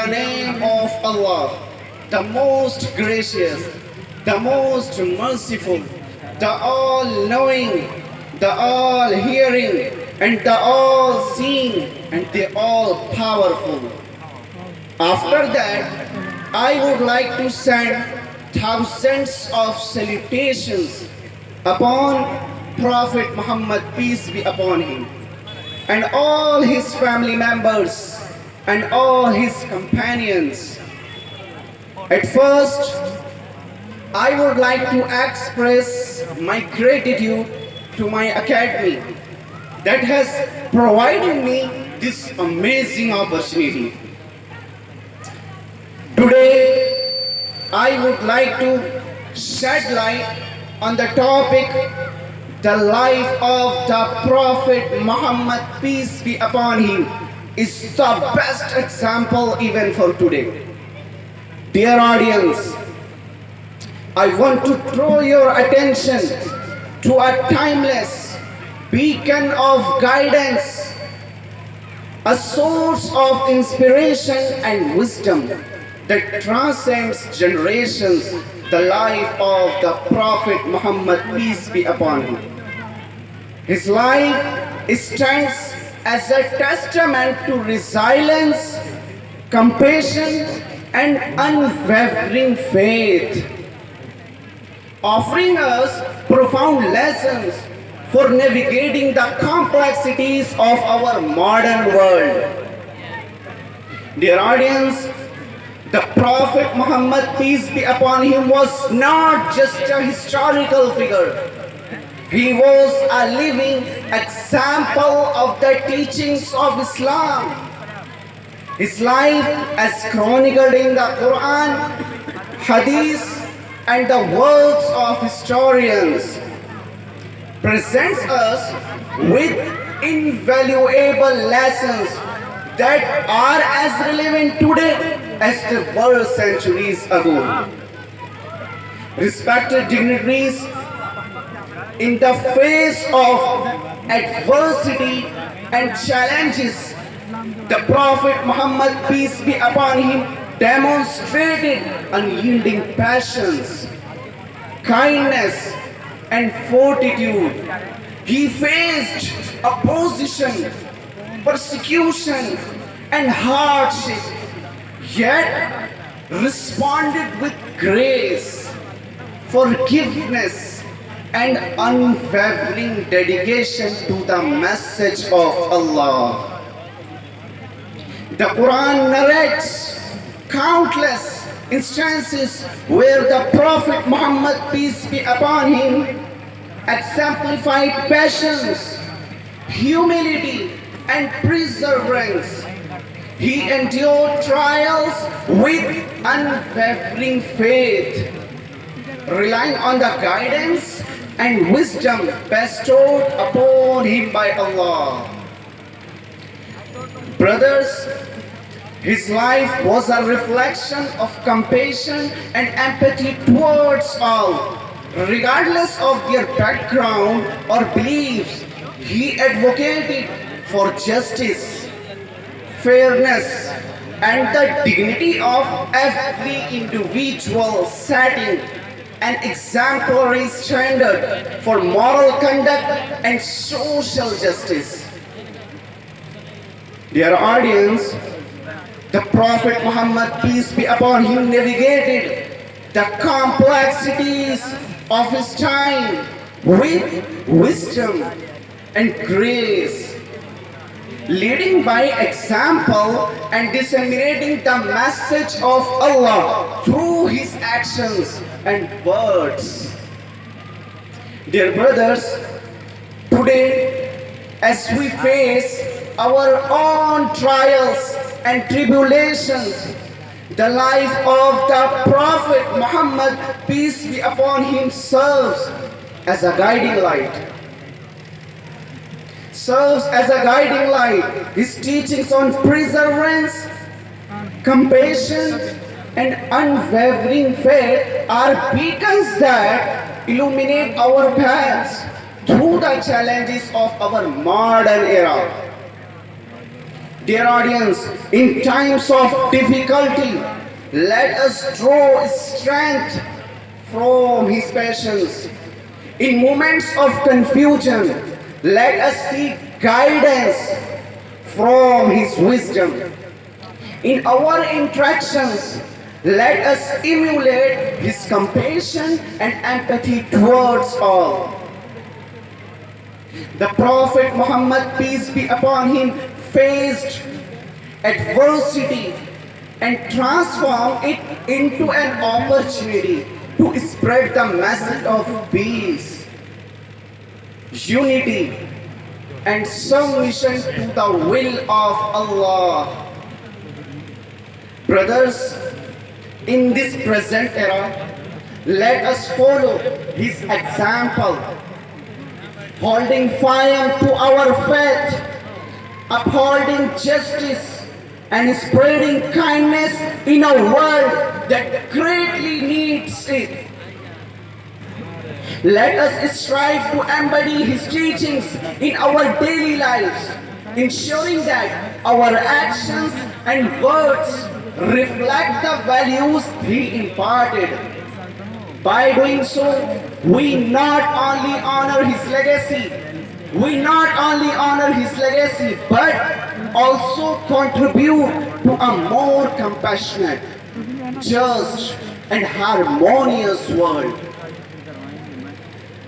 the name of Allah, the most gracious, the most merciful, the all-knowing, the all-hearing, and the all-seeing, and the all-powerful. After that, I would like to send thousands of salutations upon Prophet Muhammad, peace be upon him, and all his family members and all his companions. At first, I would like to express my gratitude to my academy that has provided me this amazing opportunity. Today, I would like to shed light on the topic, the life of the Prophet Muhammad, peace be upon him, is the best example even for today. Dear audience, I want to draw your attention to a timeless beacon of guidance, a source of inspiration and wisdom that transcends generations, the life of the Prophet Muhammad, peace be upon him. His life stands as a testament to resilience, compassion, and unwavering faith, offering us profound lessons for navigating the complexities of our modern world. Dear audience, the Prophet Muhammad, peace be upon him, was not just a historical figure. He was a living example of the teachings of Islam. His life, as chronicled in the Quran, Hadith, and the works of historians, presents us with invaluable lessons that are as relevant today as they were centuries ago. Respected dignitaries, in the face of adversity and challenges, the Prophet Muhammad, peace be upon him, demonstrated unyielding passions, kindness, and fortitude. He faced opposition, persecution, and hardship, yet responded with grace, forgiveness, and unwavering dedication to the message of Allah. The Quran narrates countless instances where the Prophet Muhammad, peace be upon him, exemplified patience, humility, and perseverance. He endured trials with unwavering faith, relying on the guidance and wisdom bestowed upon him by Allah. Brothers, his life was a reflection of compassion and empathy towards all, regardless of their background or beliefs. He advocated for justice, fairness, and the dignity of every individual, setting an exemplary standard for moral conduct and social justice. Dear audience, the Prophet Muhammad, peace be upon him, navigated the complexities of his time with wisdom and grace, leading by example and disseminating the message of Allah through his actions and words. Dear brothers, today, as we face our own trials and tribulations, the life of the Prophet Muhammad, peace be upon him, serves as a guiding light. His teachings on perseverance, compassion, and unwavering faith are beacons that illuminate our paths through the challenges of our modern era. Dear audience, in times of difficulty, let us draw strength from his patience. In moments of confusion, let us seek guidance from his wisdom. In our interactions, let us emulate his compassion and empathy towards all. The Prophet Muhammad, peace be upon him, faced adversity and transformed it into an opportunity to spread the message of peace, unity, and submission to the will of Allah. Brothers, in this present era, let us follow his example, holding firm to our faith, upholding justice, and spreading kindness in a world that greatly needs it. Let us strive to embody his teachings in our daily lives, ensuring that our actions and words reflect the values he imparted. By doing so, we not only honor his legacy, but also contribute to a more compassionate, just, and harmonious world.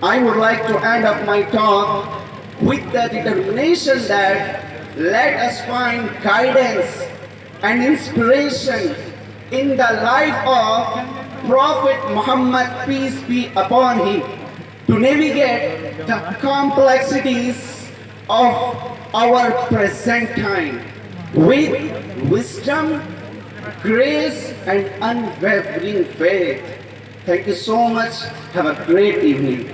I would like to end up my talk with the determination that let us find guidance and inspiration in the life of Prophet Muhammad, peace be upon him, to navigate the complexities of our present time with wisdom, grace, and unwavering faith. Thank you so much. Have a great evening.